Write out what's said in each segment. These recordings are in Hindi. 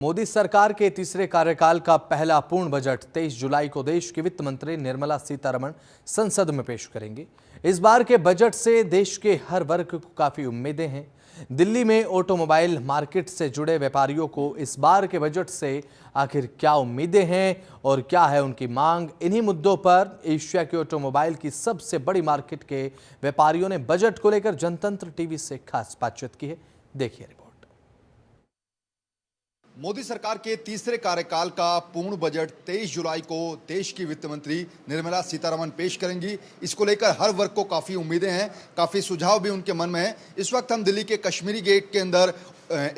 मोदी सरकार के तीसरे कार्यकाल का पहला पूर्ण बजट 23 जुलाई को देश की वित्त मंत्री निर्मला सीतारमण संसद में पेश करेंगी। इस बार के बजट से देश के हर वर्ग को काफी उम्मीदें हैं। दिल्ली में ऑटोमोबाइल मार्केट से जुड़े व्यापारियों को इस बार के बजट से आखिर क्या उम्मीदें हैं और क्या है उनकी मांग, इन्हीं मुद्दों पर एशिया के ऑटोमोबाइल की सबसे बड़ी मार्केट के व्यापारियों ने बजट को लेकर जनतंत्र टीवी से खास बातचीत की है। देखिए रिपोर्ट। मोदी सरकार के तीसरे कार्यकाल का पूर्ण बजट 23 जुलाई को देश की वित्त मंत्री निर्मला सीतारमण पेश करेंगी। इसको लेकर हर वर्ग को काफ़ी उम्मीदें हैं, काफ़ी सुझाव भी उनके मन में हैं। इस वक्त हम दिल्ली के कश्मीरी गेट के अंदर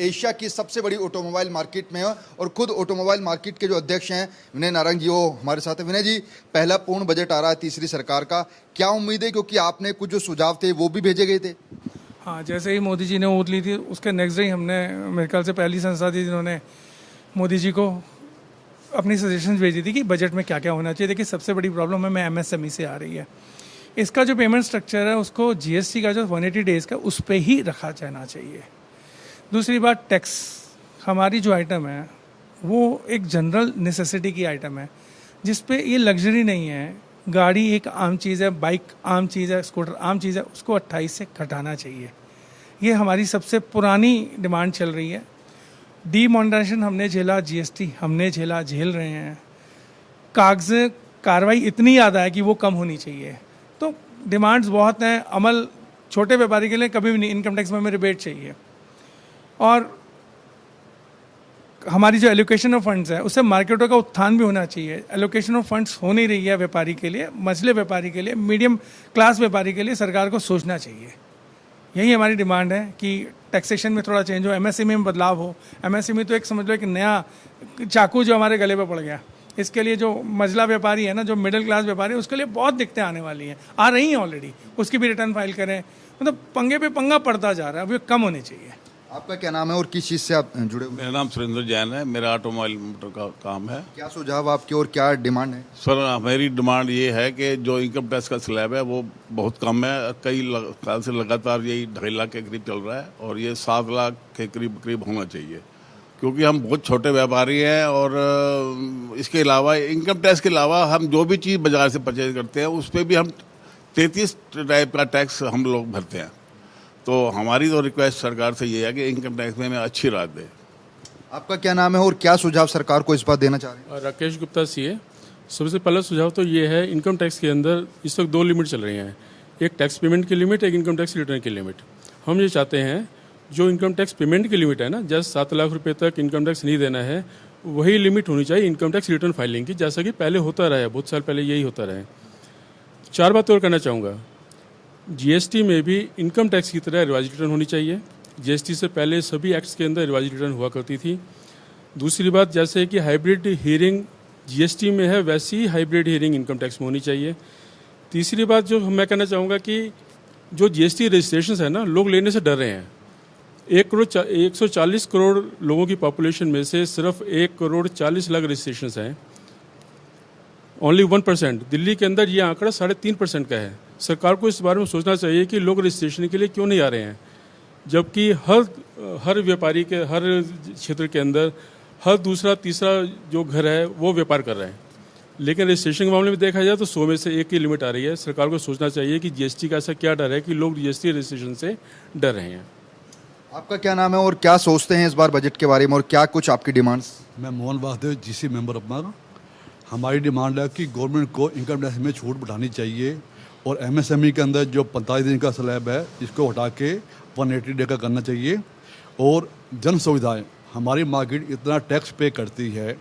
एशिया की सबसे बड़ी ऑटोमोबाइल मार्केट में हैं और खुद ऑटोमोबाइल मार्केट के जो अध्यक्ष हैं विनय नारंग जी वो हमारे साथ हैं। विनय जी, पहला पूर्ण बजट आ रहा है तीसरी सरकार का, क्या उम्मीद है? क्योंकि आपने कुछ जो सुझाव थे वो भी भेजे गए थे। हाँ, जैसे ही मोदी जी ने ओथ ली थी उसके नेक्स्ट डे हमने, मेरे ख्याल से पहली संस्था थी जिन्होंने मोदी जी को अपनी सजेशंस भेजी थी कि बजट में क्या क्या होना चाहिए। देखिए, सबसे बड़ी प्रॉब्लम हमें एमएसएमई से आ रही है। इसका जो पेमेंट स्ट्रक्चर है उसको जीएसटी का जो 180 डेज़ का उस पर ही रखा जाना चाहिए। दूसरी बात, टैक्स हमारी जो आइटम है वो एक जनरल नेसेसिटी की आइटम है जिस पे ये लग्जरी नहीं है। गाड़ी एक आम चीज़ है, बाइक आम चीज़ है, स्कूटर आम चीज़ है, उसको 28 से घटाना चाहिए। ये हमारी सबसे पुरानी डिमांड चल रही है। डीमोनेटाइजेशन हमने झेला, जीएसटी हमने झेल रहे हैं। कागज़ कार्रवाई इतनी ज़्यादा है कि वो कम होनी चाहिए। तो डिमांड्स बहुत हैं। अमल छोटे व्यापारी के लिए कभी भी नहीं, इनकम टैक्स में रिबेट चाहिए। और हमारी जो एलोकेशन ऑफ फंड्स है उससे मार्केटों का उत्थान भी होना चाहिए। एलोकेशन ऑफ फंड्स हो नहीं रही है व्यापारी के लिए, मछले व्यापारी के लिए, मीडियम क्लास व्यापारी के लिए सरकार को सोचना चाहिए। यही हमारी डिमांड है कि टैक्सेशन में थोड़ा चेंज हो, एमएसएमई में बदलाव हो। एमएसएमई तो एक समझ लो एक नया चाकू जो हमारे गले पे पड़ गया। इसके लिए जो मझला व्यापारी है ना, जो मिडिल क्लास व्यापारी है, उसके लिए बहुत दिक्कतें आने वाली हैं, आ रही हैं ऑलरेडी। उसकी भी रिटर्न फाइल करें, मतलब पंगे पे पंगा पड़ता जा रहा है, वो कम होने चाहिए। आपका क्या नाम है और किस चीज़ से आप जुड़े हुए? मेरा नाम सुरेंद्र जैन है, मेरा ऑटोमोबाइल मोटर का काम है। क्या सुझाव आपके और क्या डिमांड है? सर, मेरी डिमांड ये है कि जो इनकम टैक्स का स्लैब है वो बहुत कम है। कई साल से लगातार यही 2.5 लाख के करीब चल रहा है और ये 7 लाख के करीब होना चाहिए, क्योंकि हम बहुत छोटे व्यापारी हैं। और इसके अलावा इनकम टैक्स के अलावा हम जो भी चीज़ बाजार से परचेज करते हैं उस पर भी हम 33 टाइप का टैक्स हम लोग भरते हैं। तो हमारी तो रिक्वेस्ट सरकार से ये है कि इनकम टैक्स में अच्छी राहत दे। आपका क्या नाम है और क्या सुझाव सरकार को इस बार देना चाह रहे हैं? राकेश गुप्ता सीए। सबसे पहला सुझाव तो ये है, इनकम टैक्स के अंदर इस वक्त 2 लिमिट चल रही हैं, एक टैक्स पेमेंट की लिमिट, एक इनकम टैक्स रिटर्न की लिमिट। हम ये चाहते हैं जो इनकम टैक्स पेमेंट की लिमिट है ना, जैसे 7 लाख रुपये तक इनकम टैक्स नहीं देना है, वही लिमिट होनी चाहिए इनकम टैक्स रिटर्न फाइलिंग की, जैसा कि पहले होता रहा है, बहुत साल पहले यही होता रहा है। 4 बात और करना चाहूँगा। जीएसटी में भी इनकम टैक्स की तरह रिवाइज रिटर्न होनी चाहिए। जीएसटी से पहले सभी एक्ट्स के अंदर रिवाइज रिटर्न हुआ करती थी। दूसरी बात, जैसे कि हाइब्रिड हियरिंग जीएसटी में है, वैसी ही हाइब्रिड हियरिंग इनकम टैक्स में होनी चाहिए। तीसरी बात जो मैं कहना चाहूँगा कि जो जीएसटी रजिस्ट्रेशन है ना, लोग लेने से डर रहे हैं। 140 करोड़ लोगों की पॉपुलेशन में से सिर्फ 1,40,00,000 रजिस्ट्रेशन हैं। ओनली 1%। दिल्ली के अंदर ये आंकड़ा 3.5% का है। सरकार को इस बारे में सोचना चाहिए कि लोग रजिस्ट्रेशन के लिए क्यों नहीं आ रहे हैं, जबकि हर व्यापारी के हर क्षेत्र के अंदर हर दूसरा तीसरा जो घर है वो व्यापार कर रहे हैं। लेकिन रजिस्ट्रेशन के मामले में देखा जाए तो 100 में से 1 की लिमिट आ रही है। सरकार को सोचना चाहिए कि जीएसटी का ऐसा क्या डर है कि लोग जीएसटी रजिस्ट्रेशन से डर रहे हैं। आपका क्या नाम है और क्या सोचते हैं इस बार बजट के बारे में और क्या कुछ आपकी डिमांड्स? मैं मोहन वासुदेव, जीसी मेंबर अपना। हमारी डिमांड है कि गवर्नमेंट को इनकम टैक्स में छूट बढ़ानी चाहिए और एमएसएमई के अंदर जो 45 दिन का स्लैब है इसको हटा के 180 डे का करना चाहिए। और जन सुविधाएँ, हमारी मार्केट इतना टैक्स पे करती है,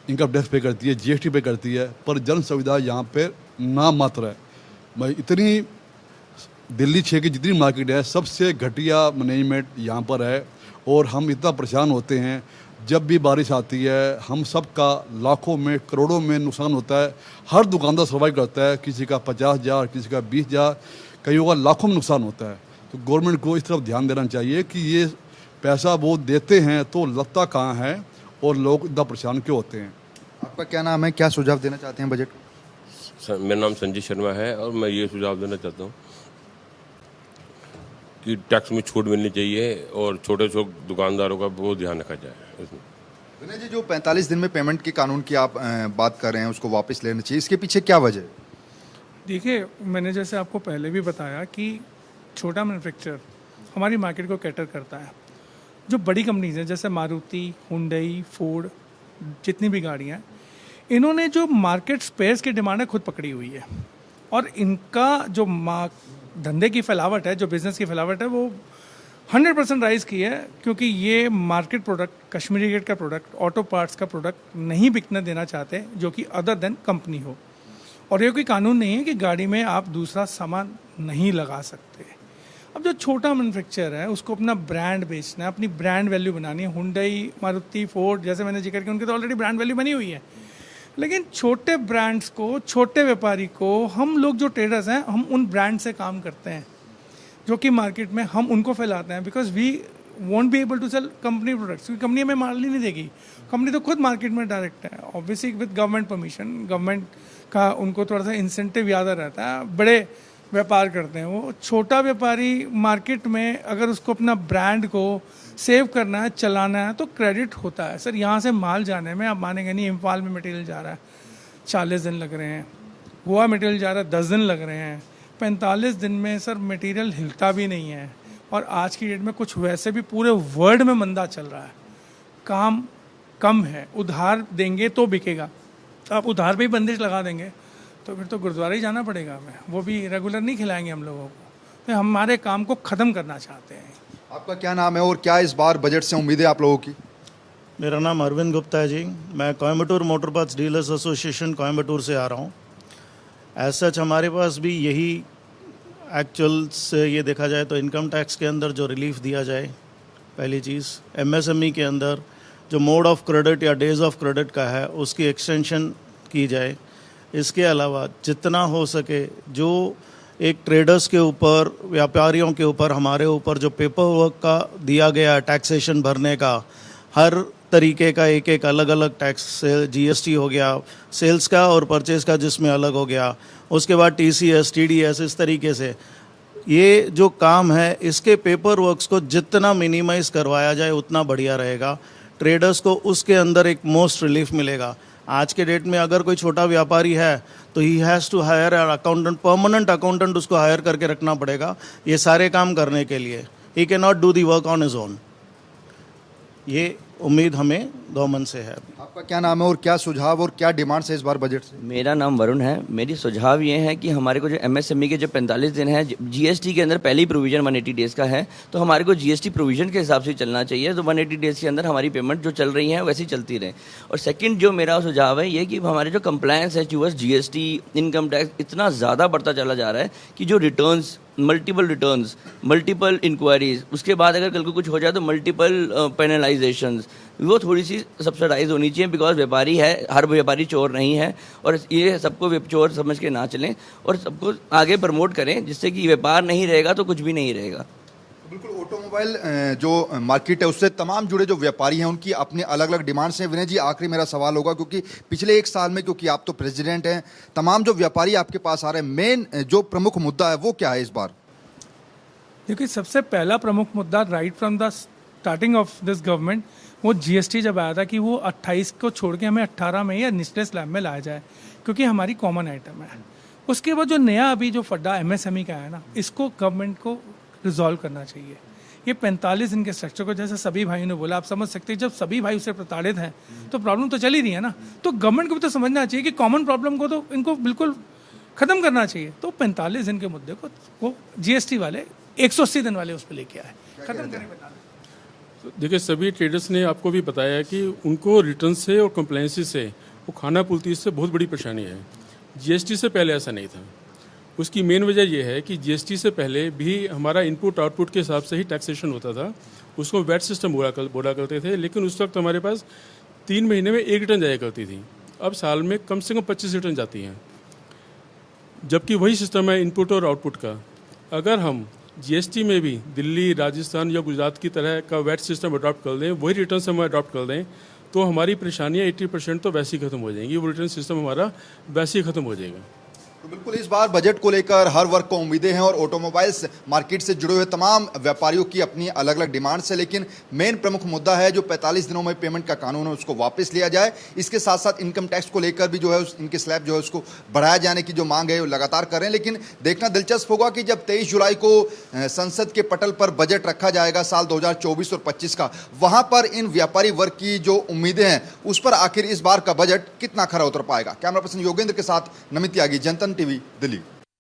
इनकम टैक्स पे करती है, जीएसटी पे करती है, पर जन सुविधा यहाँ पे नाम मात्र है। मैं इतनी दिल्ली 6 की जितनी मार्केट है सबसे घटिया मैनेजमेंट यहाँ पर है और हम इतना परेशान होते हैं। जब भी बारिश आती है हम सब का लाखों में करोड़ों में नुकसान होता है। हर दुकानदार सर्वाइव करता है, किसी का 50,000, किसी का 20,000, कईयों का लाखों में नुकसान होता है। तो गवर्नमेंट को इस तरफ ध्यान देना चाहिए कि ये पैसा वो देते हैं तो लगता कहाँ है और लोग इतना परेशान क्यों होते हैं। आपका क्या नाम है, क्या सुझाव देना चाहते हैं बजट को? मेरा नाम संजय शर्मा है और मैं ये सुझाव देना चाहता हूँ कि टैक्स में छूट मिलनी चाहिए और छोटे छोटे दुकानदारों का बहुत ध्यान रखा जाए इसमें। विनय जी, जो 45 दिन में पेमेंट के कानून की आप बात कर रहे हैं, उसको वापस लेना चाहिए, इसके पीछे क्या वजह है? देखिए, मैंने जैसे आपको पहले भी बताया कि छोटा मैन्युफैक्चरर हमारी मार्केट को कैटर करता है। जो बड़ी कंपनीज हैं जैसे मारुति, हुंडई, फोर्ड, जितनी भी गाड़ियाँ हैं, इन्होंने जो मार्केट स्पेयर्स की डिमांड है खुद पकड़ी हुई है, और इनका जो धंधे की फैलावट है, जो बिज़नेस की फैलावट है, वो 100% राइज की है, क्योंकि ये मार्केट प्रोडक्ट, कश्मीरी गेट का प्रोडक्ट, ऑटो पार्ट्स का प्रोडक्ट नहीं बिकने देना चाहते, जो कि अदर देन कंपनी हो। और ये कोई कानून नहीं है कि गाड़ी में आप दूसरा सामान नहीं लगा सकते। अब जो छोटा मैन्युफैक्चरर है, उसको अपना ब्रांड बेचना है, अपनी ब्रांड वैल्यू बनानी है। हुंडई, मारुति, फोर्ड, जैसे मैंने जिक्र किया, उनकी तो ऑलरेडी ब्रांड वैल्यू बनी हुई है। लेकिन छोटे ब्रांड्स को, छोटे व्यापारी को, हम लोग जो ट्रेडर्स हैं, हम उन ब्रांड से काम करते हैं जो कि मार्केट में हम उनको फैलाते हैं, because we want be able to sell company products, क्योंकि कंपनी हमें माल ही नहीं देगी। कंपनी तो खुद मार्केट में डायरेक्ट है, obviously with government permission. Government का उनको थोड़ा सा इंसेंटिव ज़्यादा रहता है, बड़े व्यापार करते हैं वो। छोटा व्यापारी मार्केट में अगर उसको अपना ब्रांड को सेव करना है, चलाना है, तो क्रेडिट होता है। सर, यहाँ से माल जाने में आप मानेंगे नहीं, इम्फाल में मटेरियल जा रहा है 40 दिन लग रहे हैं, गोवा मटेरियल जा रहा है 10 दिन लग रहे हैं, 45 दिन में सर मटेरियल हिलता भी नहीं है। और आज की डेट में कुछ वैसे भी पूरे वर्ल्ड में मंदा चल रहा है, काम कम है, उधार देंगे तो बिकेगा। आप उधार पे ही बंदिश लगा देंगे तो फिर तो गुरुद्वारा ही जाना पड़ेगा हमें, वो भी रेगुलर नहीं खिलाएंगे हम लोगों को। तो हमारे काम को ख़त्म करना चाहते हैं। आपका क्या नाम है और क्या इस बार बजट से उम्मीदें आप लोगों की? मेरा नाम अरविंद गुप्ता है जी। मैं Coimbatore motor parts dealers association Coimbatore से आ रहा हूँ। एज सच हमारे पास भी यही एक्चुअल से ये देखा जाए तो इनकम टैक्स के अंदर जो रिलीफ दिया जाए, पहली चीज़। एमएसएमई के अंदर जो मोड ऑफ क्रेडिट या डेज ऑफ क्रेडिट का है, उसकी एक्सटेंशन की जाए। इसके अलावा जितना हो सके जो एक ट्रेडर्स के ऊपर, व्यापारियों के ऊपर, हमारे ऊपर जो पेपर वर्क का दिया गया टैक्सेशन भरने का, हर तरीके का एक एक अलग अलग टैक्स, जीएसटी हो गया, सेल्स का और परचेज का जिसमें अलग हो गया, उसके बाद टीसीएस, टीडीएस, इस तरीके से ये जो काम है, इसके पेपर वर्क्स को जितना मिनिमाइज़ करवाया जाए उतना बढ़िया रहेगा। ट्रेडर्स को उसके अंदर एक मोस्ट रिलीफ मिलेगा। आज के डेट में अगर कोई छोटा व्यापारी है तो he has to hire accountant, permanent accountant उसको हायर करके रखना पड़ेगा ये सारे काम करने के लिए। He can not do the work on his own. ये उम्मीद हमें गवर्नमेंट से है। आपका क्या नाम है और क्या सुझाव और क्या डिमांड्स है इस बार बजट से? मेरा नाम वरुण है। मेरी सुझाव ये है कि हमारे को जो एमएसएमई के जो 45 दिन है, जीएसटी के अंदर पहली प्रोविजन 180 डेज़ का है, तो हमारे को जीएसटी प्रोविजन के हिसाब से चलना चाहिए। तो 180 डेज़ के अंदर हमारी पेमेंट जो चल रही है वैसी चलती रहे। और सेकंड जो मेरा सुझाव है ये कि हमारे जो कंप्लायंस है टुवर्ड्स जीएसटी, इनकम टैक्स इतना ज़्यादा बढ़ता चला जा रहा है कि जो returns, multiple returns, multiple inquiries, उसके बाद अगर कल को कुछ हो जाए तो मल्टीपल पेनलाइजेशंस, वो थोड़ी सी सब्सिडाइज होनी चाहिए। बिकॉज व्यापारी है, हर व्यापारी चोर नहीं है, और ये सबको चोर समझ के ना चलें और सबको आगे प्रमोट करें, जिससे कि व्यापार नहीं रहेगा तो कुछ भी नहीं रहेगा। बिल्कुल, ऑटोमोबाइल जो मार्केट है उससे तमाम जुड़े जो व्यापारी हैं उनकी अपनी अलग अलग डिमांड्स हैं। विनय जी, आखिरी मेरा सवाल होगा, क्योंकि पिछले एक साल में, क्योंकि आप तो प्रेसिडेंट हैं, तमाम जो व्यापारी आपके पास आ रहे हैं, मेन जो प्रमुख मुद्दा है वो क्या है इस बार? देखिए, सबसे पहला प्रमुख मुद्दा right from the starting of this government, वो जीएसटी जब आया था कि वो 28 को छोड़ के हमें 18 में या निचले स्लैब में लाया जाए, क्योंकि हमारी कॉमन आइटम है। उसके बाद जो नया अभी जो फड्डा एमएसएमई का है ना, इसको गवर्नमेंट को रिजॉल्व करना चाहिए। ये 45 दिन के स्ट्रक्चर को, जैसे सभी भाइयों ने बोला, आप समझ सकते हैं जब सभी भाई उससे प्रताड़ित हैं तो प्रॉब्लम तो चल ही रही है ना। तो गवर्नमेंट को भी तो समझना चाहिए कि कॉमन प्रॉब्लम को तो इनको बिल्कुल ख़त्म करना चाहिए। तो 45 दिन के मुद्दे को वो जीएसटी वाले 180 दिन वाले उस पर लेके आए, खत्म करें। देखिए, सभी ट्रेडर्स ने आपको भी बताया कि उनको रिटर्न से और कंप्लायंस से, वो खाना पुलती से बहुत बड़ी परेशानी है। जीएसटी से पहले ऐसा नहीं था। उसकी मेन वजह यह है कि जीएसटी से पहले भी हमारा इनपुट आउटपुट के हिसाब से ही टैक्सेशन होता था, उसको वैट सिस्टम बोला करते थे। लेकिन उस वक्त हमारे पास 3 महीने में 1 रिटर्न जाया करती थी, अब साल में कम से कम 25 रिटर्न जाती हैं, जबकि वही सिस्टम है इनपुट और आउटपुट का। अगर हम जीएसटी में भी दिल्ली, राजस्थान या गुजरात की तरह का वैट सिस्टम अडॉप्ट कर दें, वही रिटर्न हम अडॉप्ट कर दें, तो हमारी परेशानियाँ 80% तो वैसे ही ख़त्म हो जाएंगी। वो रिटर्न सिस्टम हमारा वैसे ही ख़त्म हो जाएगा। तो बिल्कुल इस बार बजट को लेकर हर वर्ग को उम्मीदें हैं और ऑटोमोबाइल्स मार्केट से जुड़े हुए तमाम व्यापारियों की अपनी अलग अलग डिमांड्स है, लेकिन मेन प्रमुख मुद्दा है जो 45 दिनों में पेमेंट का कानून है उसको वापस लिया जाए। इसके साथ साथ इनकम टैक्स को लेकर भी जो है इनके स्लैब जो है उसको बढ़ाया जाने की जो मांग है वो लगातार कर रहे हैं। लेकिन देखना दिलचस्प होगा कि जब 23 जुलाई को संसद के पटल पर बजट रखा जाएगा साल 2024 और 25 का, वहां पर इन व्यापारी वर्ग की जो उम्मीदें हैं उस पर आखिर इस बार का बजट कितना खरा उतर पाएगा। कैमरा पर्सन योगेंद्र के साथ नमित त्यागी, जनतन टीवी, दिल्ली।